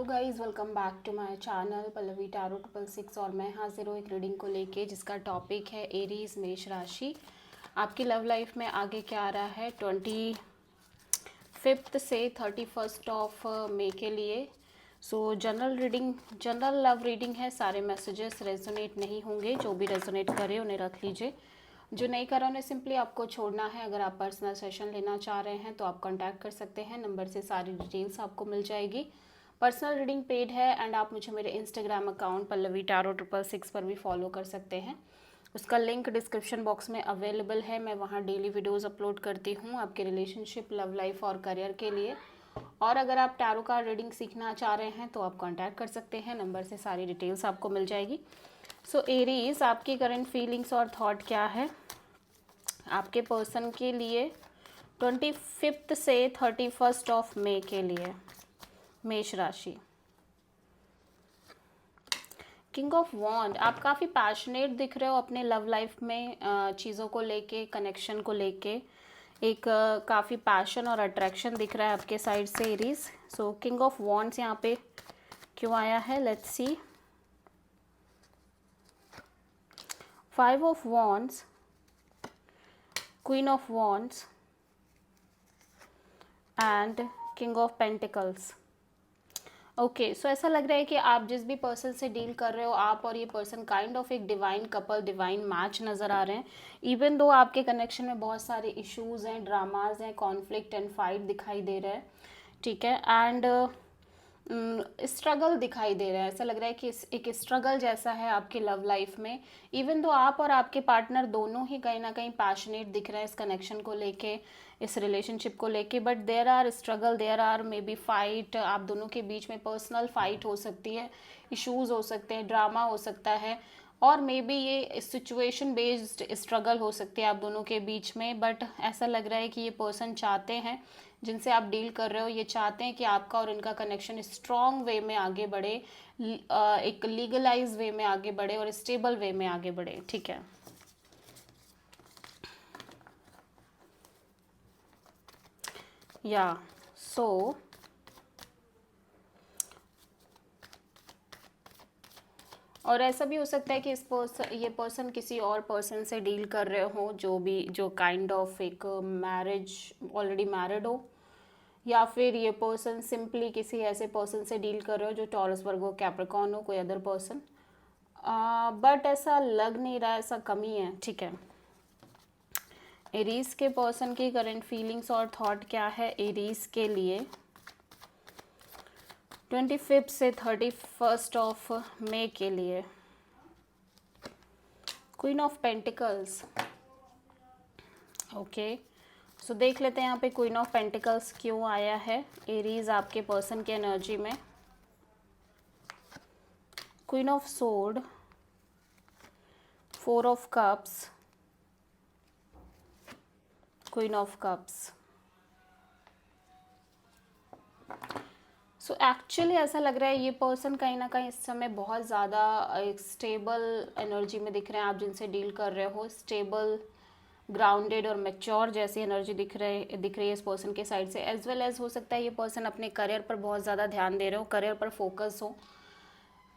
Guys, welcome back to my channel Pallavi tarot 666 और मैं हाजिर हूँ एक रीडिंग को लेके जिसका टॉपिक है एरीज मेष राशि। आपकी लव लाइफ में आगे क्या आ रहा है 25 से 31 ऑफ मई के लिए। सो जनरल लव रीडिंग है। सारे मैसेजेस रेजोनेट नहीं होंगे, जो भी रेजोनेट करे उन्हें रख लीजिए, जो नहीं करा उन्हें सिंपली आपको छोड़ना है। अगर आप पर्सनल सेशन लेना चाह रहे हैं तो आप कांटेक्ट कर सकते हैं, नंबर से सारी डिटेल्स आपको मिल जाएगी। पर्सनल रीडिंग पेड है एंड आप मुझे मेरे इंस्टाग्राम अकाउंट पल्लवी टैरो 666 पर भी फॉलो कर सकते हैं। उसका लिंक डिस्क्रिप्शन बॉक्स में अवेलेबल है। मैं वहाँ डेली वीडियोस अपलोड करती हूँ आपके रिलेशनशिप, लव लाइफ और करियर के लिए। और अगर आप टैरो कार्ड रीडिंग सीखना चाह रहे हैं तो आप कांटेक्ट कर सकते हैं, नंबर से सारी डिटेल्स आपको मिल जाएगी। सो एरीज, आपकी करंट फीलिंग्स और थॉट क्या है आपके पर्सन के लिए 25 से 31 ऑफ मई के लिए। मेष राशि, किंग ऑफ वॉन्ड, आप काफ़ी पैशनेट दिख रहे हो अपने लव लाइफ में, चीज़ों को लेके, कनेक्शन को लेके एक काफ़ी पैशन और अट्रैक्शन दिख रहा है आपके साइड से Aries. So king of wands यहाँ पे क्यों आया है, let's see. 5 of wands, queen of wands and king of pentacles. Okay, so ऐसा लग रहा है कि आप जिस भी पर्सन से डील कर रहे हो, आप और ये पर्सन काइंड ऑफ एक डिवाइन कपल, डिवाइन मैच नज़र आ रहे हैं। इवन दो आपके कनेक्शन में बहुत सारे इश्यूज हैं, ड्रामाज हैं, कॉन्फ्लिक्ट एंड फाइट दिखाई दे रहा है, ठीक है। एंड स्ट्रगल दिखाई दे रहा है। ऐसा लग रहा है कि एक स्ट्रगल जैसा है आपके लव लाइफ में। इवन दो आप और आपके पार्टनर दोनों ही कहीं ना कहीं पैशनेट दिख रहे हैं इस कनेक्शन को लेके, इस रिलेशनशिप को लेके, but there are struggle, there are may be fight. आप दोनों के बीच में पर्सनल फाइट हो सकती है, इश्यूज हो सकते हैं, ड्रामा हो सकता है, और मे बी ये सिचुएशन बेस्ड स्ट्रगल हो सकती है आप दोनों के बीच में। बट ऐसा लग रहा है कि ये पर्सन चाहते हैं, जिनसे आप डील कर रहे हो, ये चाहते हैं कि आपका और इनका कनेक्शन स्ट्रॉन्ग वे में आगे बढ़े, एक लीगलाइज वे में आगे बढ़े और स्टेबल वे में आगे बढ़े, ठीक है। या सो और ऐसा भी हो सकता है कि ये पर्सन किसी और पर्सन से डील कर रहे हो, जो काइंड ऑफ एक मैरिज, ऑलरेडी मैरिड हो, या फिर ये पर्सन सिंपली किसी ऐसे पर्सन से डील कर रहे हो जो टॉरस, वर्गो, कैप्रिकॉर्न हो, कोई अदर पर्सन। बट ऐसा लग नहीं रहा, ऐसा कमी है, ठीक है। एरीज के पर्सन की करंट फीलिंग्स और थॉट क्या है एरीज के लिए 25 से 31 ऑफ मई के लिए। क्वीन ऑफ पेंटिकल्स, ओके, सो देख लेते हैं यहाँ पे क्वीन ऑफ पेंटिकल्स क्यों आया है एरीज आपके पर्सन के एनर्जी में। Queen of sword, 4 of cups, queen of cups. So actually ऐसा लग रहा है ये पर्सन कहीं ना कहीं इस समय बहुत ज़्यादा एक स्टेबल एनर्जी में दिख रहे हैं। आप जिनसे डील कर रहे हो स्टेबल, ग्राउंडेड और मैच्योर जैसी एनर्जी दिख रही है इस पर्सन के साइड से। एज वेल एज हो सकता है ये पर्सन अपने करियर पर बहुत ज़्यादा ध्यान दे रहे हो, करियर पर फोकस हो।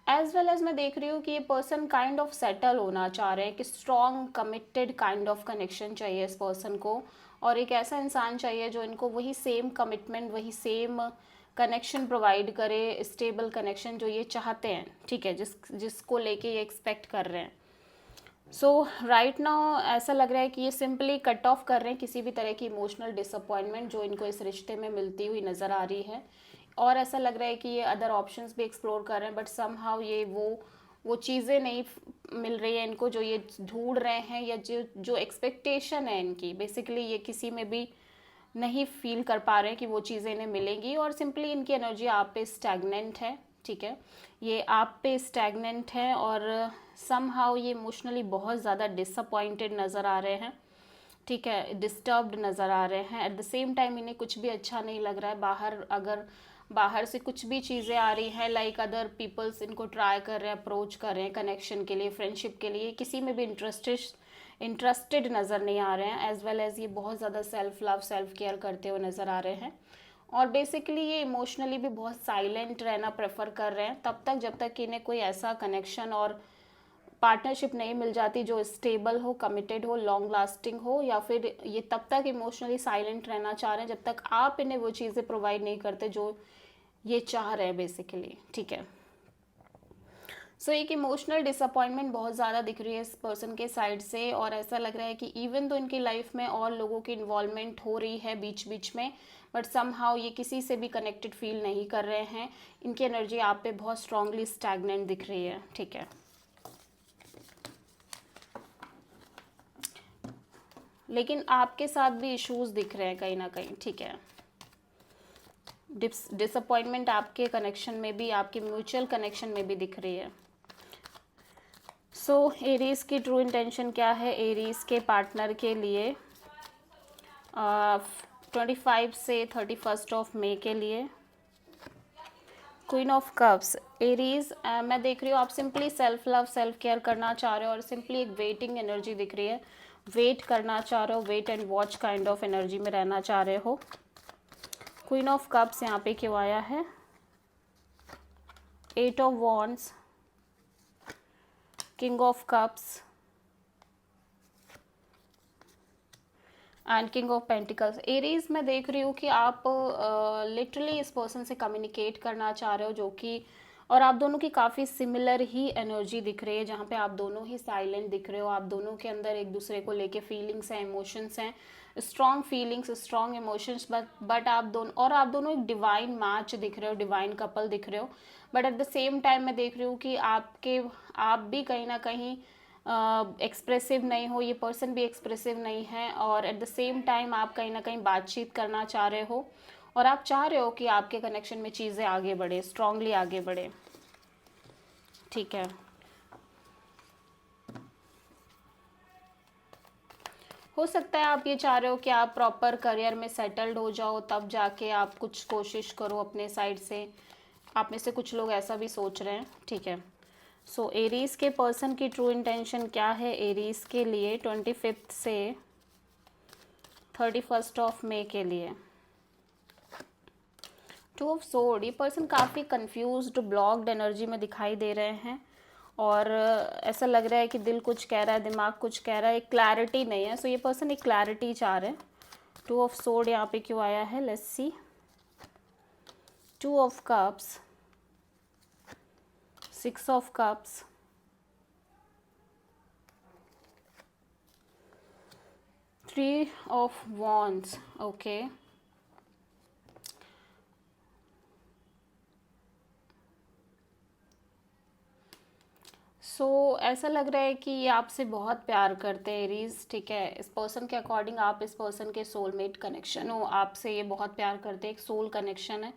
एज वेल एज मैं देख रही हूँ कि ये पर्सन काइंड ऑफ सेटल होना चाह रहे हैं, कि strong committed kind of connection चाहिए इस पर्सन को, और एक ऐसा इंसान चाहिए जो इनको वही सेम कमिटमेंट, वही सेम कनेक्शन प्रोवाइड करे, स्टेबल कनेक्शन जो ये चाहते हैं, ठीक है, जिसको लेके ये एक्सपेक्ट कर रहे हैं। सो राइट नाउ ऐसा लग रहा है कि ये सिंपली कट ऑफ कर रहे हैं किसी भी तरह की इमोशनल डिसअपॉइंटमेंट जो इनको इस रिश्ते में मिलती हुई नज़र आ रही है। और ऐसा लग रहा है कि ये अदर ऑप्शंस भी एक्सप्लोर कर रहे हैं, बट समहाउ ये वो चीज़ें नहीं मिल रही है इनको जो ये ढूंढ रहे हैं, या जो एक्सपेक्टेशन है इनकी, बेसिकली ये किसी में भी नहीं फील कर पा रहे हैं कि वो चीज़ें इन्हें मिलेंगी। और सिंपली इनकी एनर्जी आप पे स्टैग्नेंट है, ठीक है, ये आप पे स्टैग्नेंट है, और समहाउ ये इमोशनली बहुत ज़्यादा डिसअपॉइंटेड नज़र आ रहे हैं, ठीक है, डिस्टर्ब्ड नज़र आ रहे हैं। एट द सेम टाइम इन्हें कुछ भी अच्छा नहीं लग रहा है। अगर बाहर से कुछ भी चीज़ें आ रही हैं, लाइक अदर पीपल्स इनको ट्राई कर रहे हैं, अप्रोच कर रहे हैं कनेक्शन के लिए, फ्रेंडशिप के लिए, किसी में भी इंटरेस्टेड नज़र नहीं आ रहे हैं। एज वेल एज ये बहुत ज़्यादा सेल्फ लव, सेल्फ केयर करते हुए नज़र आ रहे हैं। और बेसिकली ये इमोशनली भी बहुत साइलेंट रहना प्रेफर कर रहे हैं तब तक जब तक कि इन्हें कोई ऐसा कनेक्शन और पार्टनरशिप नहीं मिल जाती जो स्टेबल हो, कमिटेड हो, लॉन्ग लास्टिंग हो, या फिर ये तब तक इमोशनली साइलेंट रहना चाह रहे हैं जब तक आप इन्हें वो चीज़ें प्रोवाइड नहीं करते जो ये चाह रहे हैं बेसिकली, ठीक है। सो एक इमोशनल डिसअपॉइंटमेंट बहुत ज़्यादा दिख रही है इस पर्सन के साइड से, और ऐसा लग रहा है कि इवन तो इनकी लाइफ में और लोगों की इन्वॉल्वमेंट हो रही है बीच बीच में, बट समहाउ ये किसी से भी कनेक्टेड फील नहीं कर रहे हैं। इनकी एनर्जी आप पे बहुत स्ट्रांगली स्टैग्नेंट दिख रही है, ठीक है। लेकिन आपके साथ भी इश्यूज दिख रहे हैं कहीं ना कहीं, ठीक है। डिसअपॉइंटमेंट आपके कनेक्शन में भी, आपके म्यूचुअल कनेक्शन में भी दिख रही है। सो एरीज की ट्रू इंटेंशन क्या है एरीज के पार्टनर के लिए 25 से 31 ऑफ मई के लिए? क्वीन ऑफ कप्स, एरीज मैं देख रही हूँ आप simply self love, self care करना चाह रहे हो, और सिंपली एक वेटिंग एनर्जी दिख रही है, वेट करना चाह रहे हो, wait and watch kind of energy में रहना चाह रहे हो। क्वीन ऑफ कप्स यहाँ पे क्यों आया है? 8 of wands, king of cups and king of pentacles. Aries मैं देख रही हूँ कि आप लिटरली इस पर्सन से कम्युनिकेट करना चाह रहे हो, जो कि और आप दोनों की काफ़ी सिमिलर ही एनर्जी दिख रही है, जहाँ पे आप दोनों ही साइलेंट दिख रहे हो। आप दोनों के अंदर एक दूसरे को लेके फीलिंग्स हैं, इमोशंस हैं, strong feelings, strong emotions, but आप दोनों एक डिवाइन मैच दिख रहे हो, डिवाइन कपल दिख रहे हो। But at the same time मैं देख रही हूँ कि आप भी कहीं ना कहीं एक्सप्रेसिव नहीं हो, ये पर्सन भी एक्सप्रेसिव नहीं है, और एट द सेम टाइम आप कहीं ना कहीं बातचीत करना चाह रहे हो, और आप चाह रहे हो कि आपके कनेक्शन में चीज़ें आगे बढ़े, स्ट्रांगली आगे बढ़े, ठीक है। हो सकता है आप ये चाह रहे हो कि आप प्रॉपर करियर में सेटल्ड हो जाओ, तब जाके आप कुछ कोशिश करो अपने साइड से। आप में से कुछ लोग ऐसा भी सोच रहे हैं, ठीक है। सो एरीज के पर्सन की ट्रू इंटेंशन क्या है एरीज के लिए 25 से 31 ऑफ मई के लिए? 2 ऑफ सोर्ड, ये पर्सन काफ़ी कंफ्यूज्ड, ब्लॉक्ड एनर्जी में दिखाई दे रहे हैं, और ऐसा लग रहा है कि दिल कुछ कह रहा है, दिमाग कुछ कह रहा है, एक क्लैरिटी नहीं है। सो ये पर्सन एक क्लैरिटी चाह रहे हैं। 2 ऑफ सोर्ड यहाँ पे क्यों आया है? Let's see. 2 of cups, 6 of cups, 3 of wands, okay. So ऐसा लग रहा है कि ये आपसे बहुत प्यार करते हैं एरीज, ठीक है। इस पर्सन के अकॉर्डिंग आप इस पर्सन के सोलमेट कनेक्शन हो, आपसे ये बहुत प्यार करते हैं, एक सोल कनेक्शन है।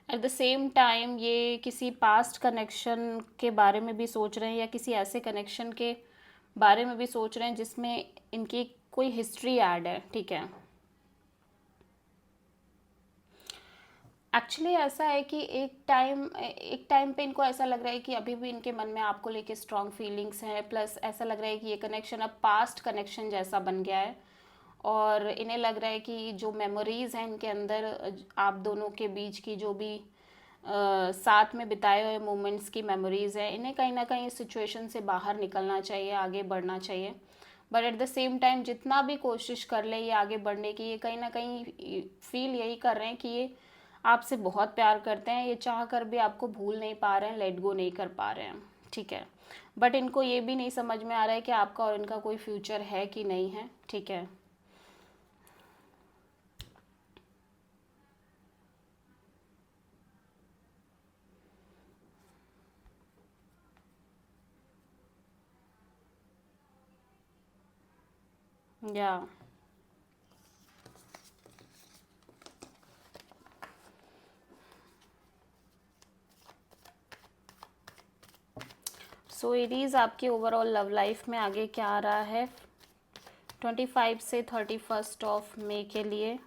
एट द सेम टाइम ये किसी पास्ट कनेक्शन के बारे में भी सोच रहे हैं, या किसी ऐसे कनेक्शन के बारे में भी सोच रहे हैं जिसमें इनकी कोई हिस्ट्री ऐड है, ठीक है। एक्चुअली ऐसा है कि एक टाइम पे इनको ऐसा लग रहा है कि अभी भी इनके मन में आपको लेके स्ट्रॉन्ग फीलिंग्स हैं, प्लस ऐसा लग रहा है कि ये कनेक्शन अब पास्ट कनेक्शन जैसा बन गया है, और इन्हें लग रहा है कि जो मेमोरीज़ हैं इनके अंदर, आप दोनों के बीच की जो भी साथ में बिताए हुए मोमेंट्स की मेमोरीज़ है, इन्हें कहीं ना कहीं इस सिचुएशन से बाहर निकलना चाहिए, आगे बढ़ना चाहिए। But at the same time जितना भी कोशिश कर ले ये आगे बढ़ने की, ये कहीं ना कहीं फील यही कर रहे हैं कि ये आपसे बहुत प्यार करते हैं, ये चाह कर भी आपको भूल नहीं पा रहे हैं, लेट गो नहीं कर पा रहे हैं, ठीक है। बट इनको ये भी नहीं समझ में आ रहा है कि आपका और इनका कोई फ्यूचर है कि नहीं है, ठीक है। या सो एरीज आपकी ओवरऑल लव लाइफ में आगे क्या आ रहा है 25 से 31 ऑफ मई के लिए?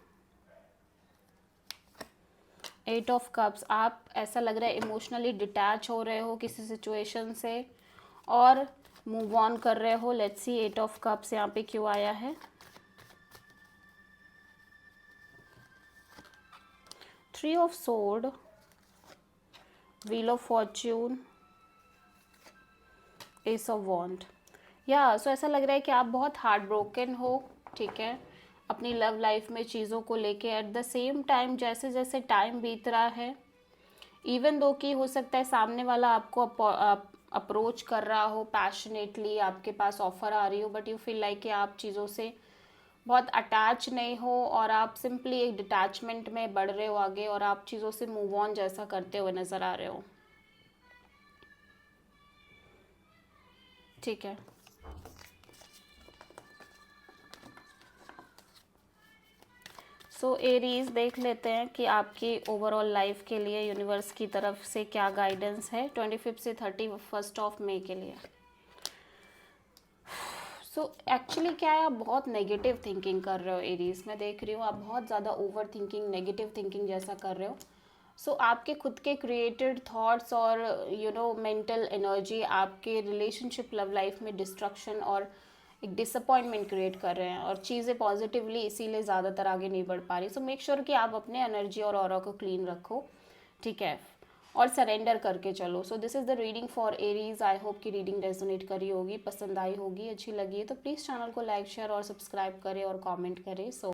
8 ऑफ कप्स, आप ऐसा लग रहा है इमोशनली डिटैच हो रहे हो किसी सिचुएशन से और मूव ऑन कर रहे हो। लेट्स सी 8 ऑफ कप्स यहाँ पे क्यों आया है? 3 of sword, wheel of fortune, ace of wand. So ऐसा लग रहा है कि आप बहुत हार्ट ब्रोकन हो, ठीक है, अपनी लव लाइफ में चीज़ों को लेके। एट द सेम टाइम जैसे जैसे टाइम बीत रहा है, इवन दो कि हो सकता है सामने वाला आपको अप्रोच कर रहा हो पैशनेटली, आपके पास ऑफर आ रही हो, बट यू फील लाइक कि आप चीज़ों से बहुत अटैच नहीं हो और आप सिंपली एक डिटैचमेंट में बढ़ रहे हो आगे, और आप चीज़ों से मूव ऑन जैसा करते हुए नज़र आ रहे हो, ठीक है। सो एरीज, देख लेते हैं कि आपकी ओवरऑल लाइफ के लिए यूनिवर्स की तरफ से क्या गाइडेंस है 25 से 31 ऑफ मई के लिए। सो एक्चुअली क्या है, आप बहुत नेगेटिव थिंकिंग कर रहे हो एरीज, मैं देख रही हूँ आप बहुत ज़्यादा ओवर थिंकिंग, नेगेटिव थिंकिंग जैसा कर रहे हो। सो आपके खुद के क्रिएटेड थॉट्स और मेंटल एनर्जी आपके रिलेशनशिप लव लाइफ में डिस्ट्रक्शन और एक डिसअपॉइंटमेंट क्रिएट कर रहे हैं, और चीज़ें पॉजिटिवली इसीलिए ज़्यादातर आगे नहीं बढ़ पा रही। सो मेक श्योर कि आप अपने एनर्जी और ऑरा को क्लीन रखो, ठीक है, और सरेंडर करके चलो। So this is the reading for Aries. I hope कि रीडिंग रेजोनेट करी होगी, पसंद आई होगी, अच्छी लगी है तो प्लीज़ चैनल को लाइक, शेयर और सब्सक्राइब करें और कमेंट करें। सो